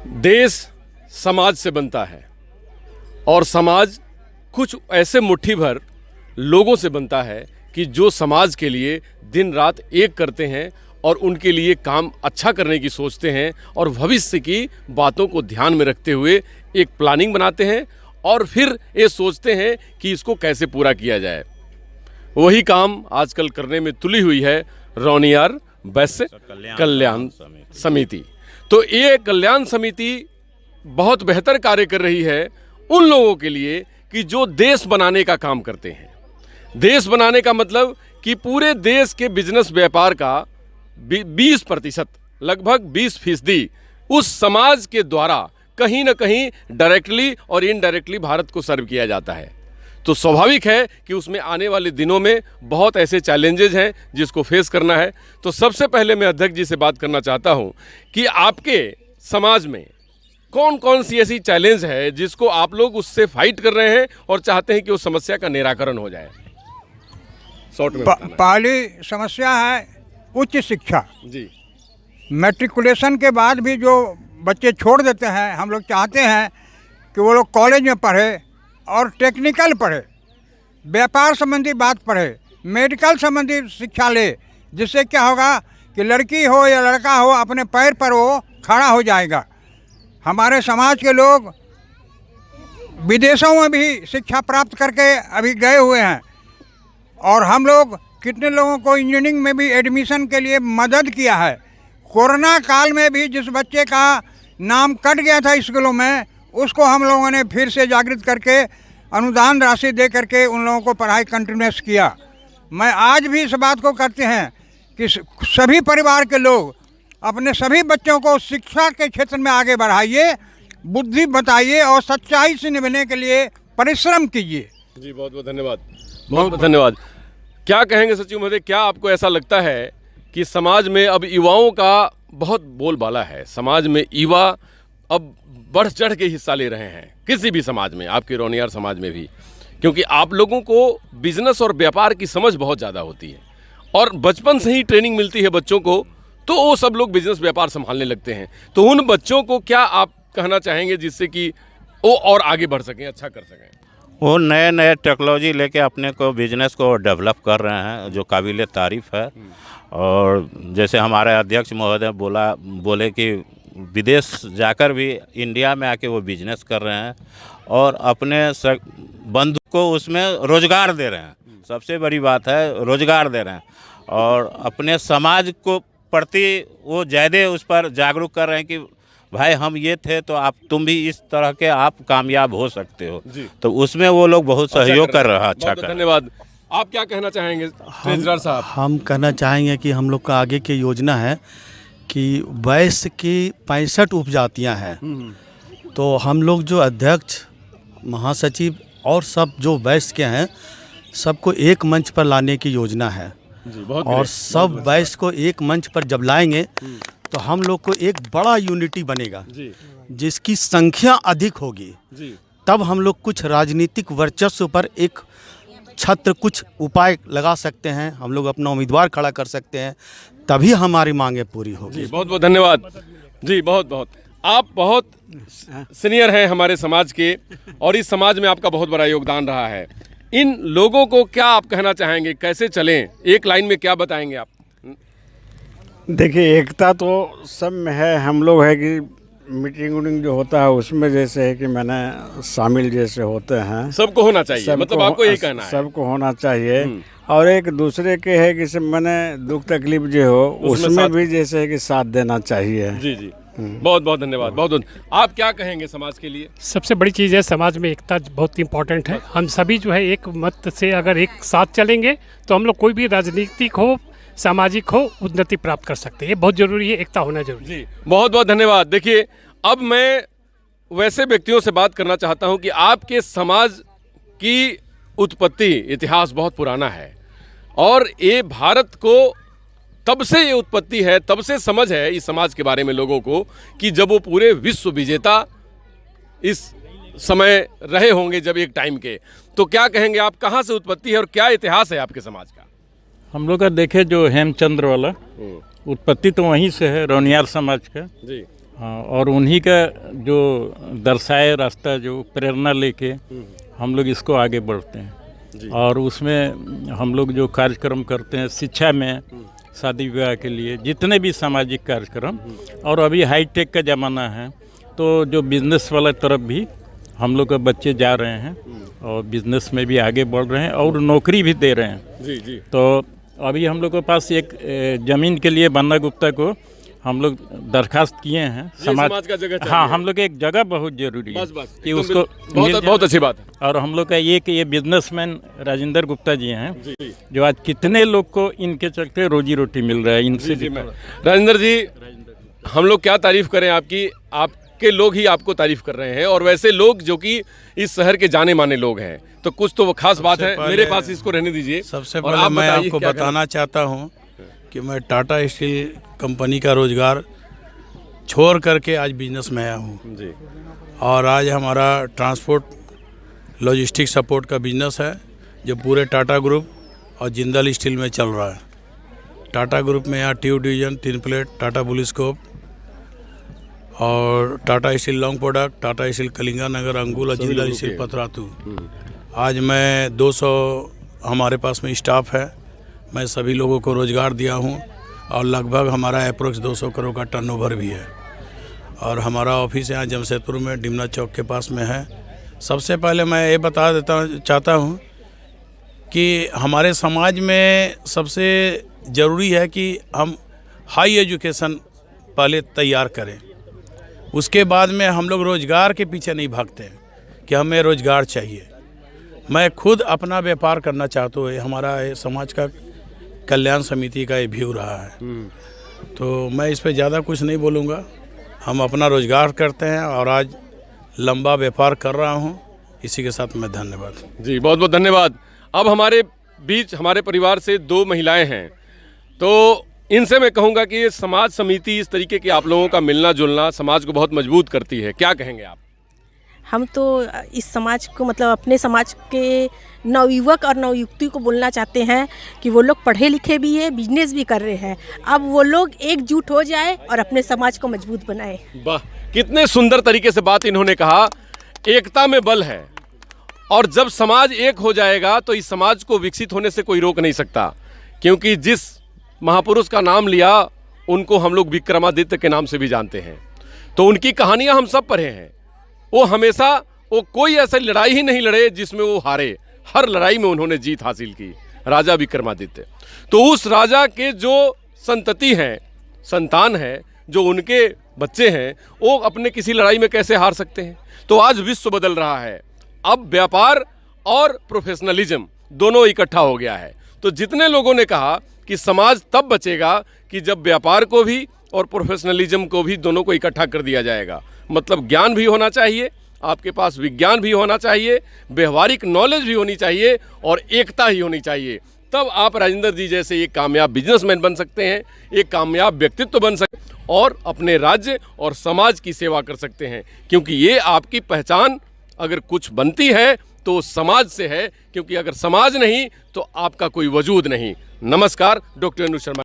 देश समाज से बनता है और समाज कुछ ऐसे मुट्ठी भर लोगों से बनता है कि जो समाज के लिए दिन रात एक करते हैं और उनके लिए काम अच्छा करने की सोचते हैं और भविष्य की बातों को ध्यान में रखते हुए एक प्लानिंग बनाते हैं और फिर ये सोचते हैं कि इसको कैसे पूरा किया जाए। वही काम आजकल करने में तुली हुई है रौनियार वैश्य कल्याण समिति। तो ये कल्याण समिति बहुत बेहतर कार्य कर रही है उन लोगों के लिए कि जो देश बनाने का काम करते हैं। देश बनाने का मतलब कि पूरे देश के बिजनेस व्यापार का 20% लगभग 20% उस समाज के द्वारा कहीं ना कहीं डायरेक्टली और इनडायरेक्टली भारत को सर्व किया जाता है। तो स्वाभाविक है कि उसमें आने वाले दिनों में बहुत ऐसे चैलेंजेस हैं जिसको फेस करना है। तो सबसे पहले मैं अध्यक्ष जी से बात करना चाहता हूं कि आपके समाज में कौन कौन सी ऐसी चैलेंज है जिसको आप लोग उससे फाइट कर रहे हैं और चाहते हैं कि उस समस्या का निराकरण हो जाए। शॉर्ट में पहली समस्या है उच्च शिक्षा जी। मैट्रिकुलेशन के बाद भी जो बच्चे छोड़ देते हैं, हम लोग चाहते हैं कि वो लोग कॉलेज में पढ़े और टेक्निकल पढ़े, व्यापार संबंधी बात पढ़े, मेडिकल संबंधी शिक्षा ले, जिससे क्या होगा कि लड़की हो या लड़का हो अपने पैर पर वो खड़ा हो जाएगा। हमारे समाज के लोग विदेशों में भी शिक्षा प्राप्त करके अभी गए हुए हैं और हम लोग कितने लोगों को इंजीनियरिंग में भी एडमिशन के लिए मदद किया है। कोरोना काल में भी जिस बच्चे का नाम कट गया था स्कूलों में, उसको हम लोगों ने फिर से जागृत करके अनुदान राशि दे करके उन लोगों को पढ़ाई कंटिन्यूस किया। मैं आज भी इस बात को करते हैं कि सभी परिवार के लोग अपने सभी बच्चों को शिक्षा के क्षेत्र में आगे बढ़ाइए, बुद्धि बताइए और सच्चाई से निभाने के लिए परिश्रम कीजिए। जी बहुत बहुत धन्यवाद, बहुत बहुत धन्यवाद। क्या कहेंगे सचिव महोदय, क्या आपको ऐसा लगता है कि समाज में अब युवाओं का बहुत बोलबाला है, समाज में युवा अब बढ़ चढ़ के हिस्सा ले रहे हैं किसी भी समाज में, आपके रौनियार समाज में भी, क्योंकि आप लोगों को बिजनेस और व्यापार की समझ बहुत ज़्यादा होती है और बचपन से ही ट्रेनिंग मिलती है बच्चों को, तो वो सब लोग बिजनेस व्यापार संभालने लगते हैं। तो उन बच्चों को क्या आप कहना चाहेंगे जिससे कि वो और आगे बढ़ सकें, अच्छा कर सकें? वो नए नए टेक्नोलॉजी लेके अपने को बिजनेस को डेवलप कर रहे हैं, जो काबिल तारीफ़ है। और जैसे हमारे अध्यक्ष महोदय बोले कि विदेश जाकर भी इंडिया में आके वो बिजनेस कर रहे हैं और अपने बंधु को उसमें रोजगार दे रहे हैं। सबसे बड़ी बात है रोजगार दे रहे हैं और अपने समाज को प्रति वो ज़्यादा उस पर जागरूक कर रहे हैं कि भाई हम ये थे तो तुम भी इस तरह के आप कामयाब हो सकते हो। तो उसमें वो लोग बहुत सहयोग कर रहे हैं। अच्छा कर, धन्यवाद। आप क्या कहना चाहेंगे ट्रेजरर साहब? हम कहना चाहेंगे कि हम लोग का आगे की योजना है कि वैश्य की 65 उपजातियां हैं, तो हम लोग जो अध्यक्ष महासचिव और सब जो वैश्य के हैं सबको एक मंच पर लाने की योजना है। और सब वैश्य को एक मंच पर जब लाएंगे तो हम लोग को एक बड़ा यूनिटी बनेगा जिसकी संख्या अधिक होगी। तब हम लोग कुछ राजनीतिक वर्चस्व पर एक छत्र कुछ उपाय लगा सकते हैं, हम लोग अपना उम्मीदवार खड़ा कर सकते हैं, तभी हमारी मांगें पूरी होगी। बहुत बहुत धन्यवाद जी, बहुत बहुत। आप बहुत सीनियर हैं हमारे समाज के और इस समाज में आपका बहुत बड़ा योगदान रहा है। इन लोगों को क्या आप कहना चाहेंगे, कैसे चलें, एक लाइन में क्या बताएंगे आप? देखिए, एकता तो सब में है। हम लोग है कि मीटिंग उटिंग जो होता है उसमें जैसे है कि मैंने शामिल जैसे होते हैं, सबको होना चाहिए, मतलब आपको यही कहना है सबको होना चाहिए। और एक दूसरे के है कि मैंने दुख तकलीफ जो हो उसमें भी जैसे है कि साथ देना चाहिए। जी जी, बहुत बहुत धन्यवाद, बहुत बहुत। आप क्या कहेंगे समाज के लिए? सबसे बड़ी चीज़ है समाज में एकता बहुत इम्पोर्टेंट है। हम सभी जो है एक मत से अगर एक साथ चलेंगे तो हम लोग कोई भी राजनीतिक हो सामाजिक हो उन्नति प्राप्त कर सकते हैं। ये बहुत ज़रूरी है, एकता होना जरूरी है। जी बहुत बहुत धन्यवाद। देखिए, अब मैं वैसे व्यक्तियों से बात करना चाहता हूं कि आपके समाज की उत्पत्ति इतिहास बहुत पुराना है और ये भारत को तब से ये उत्पत्ति है, तब से समझ है इस समाज के बारे में लोगों को कि जब वो पूरे विश्व विजेता इस समय रहे होंगे जब एक टाइम के। तो क्या कहेंगे आप, कहाँ से उत्पत्ति है और क्या इतिहास है आपके समाज का? हम लोग का देखे जो हेमचंद्र वाला उत्पत्ति तो वहीं से है, रौनियार समाज का जी। हाँ, और उन्हीं का जो दर्शाए रास्ता, जो प्रेरणा लेके हम लोग इसको आगे बढ़ते हैं। और उसमें हम लोग जो कार्यक्रम करते हैं शिक्षा में, शादी विवाह के लिए जितने भी सामाजिक कार्यक्रम, और अभी हाईटेक का ज़माना है तो जो बिज़नेस वाला तरफ भी हम लोग के बच्चे जा रहे हैं और बिज़नेस में भी आगे बढ़ रहे हैं और नौकरी भी दे रहे हैं। जी जी। तो अभी हम लोग के पास एक ज़मीन के लिए बन्ना गुप्ता को हम लोग दरखास्त किए हैं। समाज का जगह चाहिए। हाँ, हम लोग एक जगह बहुत जरूरी है बस बस कि एकदम उसको मिल बहुत बहुत अच्छी बात है। और हम लोग का ये बिजनेसमैन राजेंद्र गुप्ता जी हैं, जी जो आज कितने लोग को इनके चलते रोजी रोटी मिल रहा है इनसे। जी मैं राजेंद्र जी, हम लोग क्या तारीफ करें आपकी, आपके लोग ही आपको तारीफ कर रहे हैं, और वैसे लोग जो कि इस शहर के जाने माने लोग हैं, तो कुछ तो वो खास बात है। मेरे पास इसको रहने दीजिए। सबसे और पहले आप मैं बताइए आपको क्या बताना चाहता हूँ कि मैं टाटा स्टील कंपनी का रोजगार छोड़ करके आज बिजनेस में आया हूँ। जी और आज हमारा ट्रांसपोर्ट लॉजिस्टिक सपोर्ट का बिजनेस है, जो पूरे टाटा ग्रुप और जिंदल स्टील में चल रहा है। टाटा ग्रुप में यहाँ tube division, 3 plate, Tata Bluescope और Tata steel long product, Tata steel Kalinga Nagar, Angul और जिंदल स्टील पतरातू। आज मैं 200 हमारे पास में स्टाफ है। मैं सभी लोगों को रोज़गार दिया हूँ और लगभग हमारा अप्रोक्स 200 करोड़ का टर्नओवर भी है। और हमारा ऑफिस यहाँ जमशेदपुर में डिमना चौक के पास में है। सबसे पहले मैं ये बता चाहता हूँ कि हमारे समाज में सबसे ज़रूरी है कि हम हाई एजुकेशन पहले तैयार करें, उसके बाद में हम लोग रोज़गार के पीछे नहीं भागते हैं कि हमें रोज़गार चाहिए। मैं खुद अपना व्यापार करना चाहता हूँ। हमारा ये समाज का कल्याण समिति का ये व्यू रहा है, तो मैं इस पे ज़्यादा कुछ नहीं बोलूँगा। हम अपना रोज़गार करते हैं और आज लंबा व्यापार कर रहा हूँ। इसी के साथ मैं धन्यवाद। जी, बहुत बहुत धन्यवाद। अब हमारे बीच हमारे परिवार से 2 महिलाएं हैं, तो इनसे मैं कहूँगा कि ये समाज समिति, इस तरीके के आप लोगों का मिलना जुलना समाज को बहुत मजबूत करती है। क्या कहेंगे आप? हम तो इस समाज को, मतलब अपने समाज के नवयुवक और नवयुवती को बोलना चाहते हैं कि वो लोग पढ़े लिखे भी है, बिजनेस भी कर रहे हैं। अब वो लोग एकजुट हो जाए और अपने समाज को मजबूत बनाए। वाह, कितने सुंदर तरीके से बात इन्होंने कहा। एकता में बल है, और जब समाज एक हो जाएगा तो इस समाज को विकसित होने से कोई रोक नहीं सकता, क्योंकि जिस महापुरुष का नाम लिया उनको हम लोग विक्रमादित्य के नाम से भी जानते हैं। तो उनकी कहानियां हम सब पढ़े हैं। वो हमेशा कोई ऐसी लड़ाई ही नहीं लड़े जिसमें वो हारे। हर लड़ाई में उन्होंने जीत हासिल की, राजा विक्रमादित्य। तो उस राजा के जो संतति हैं, संतान है, जो उनके बच्चे हैं, वो अपने किसी लड़ाई में कैसे हार सकते हैं? तो आज विश्व बदल रहा है। अब व्यापार और प्रोफेशनलिज्म दोनों इकट्ठा हो गया है। तो जितने लोगों ने कहा कि समाज तब बचेगा कि जब व्यापार को भी और प्रोफेशनलिज्म को भी, दोनों को इकट्ठा कर दिया जाएगा। मतलब ज्ञान भी होना चाहिए, आपके पास विज्ञान भी होना चाहिए, व्यवहारिक नॉलेज भी होनी चाहिए, और एकता ही होनी चाहिए। तब आप राजेंद्र जी जैसे एक कामयाब बिजनेसमैन बन सकते हैं, एक कामयाब व्यक्तित्व बन सकते हैं, और अपने राज्य और समाज की सेवा कर सकते हैं। क्योंकि ये आपकी पहचान अगर कुछ बनती है तो समाज से है, क्योंकि अगर समाज नहीं तो आपका कोई वजूद नहीं। नमस्कार, डॉक्टर अनुज शर्मा।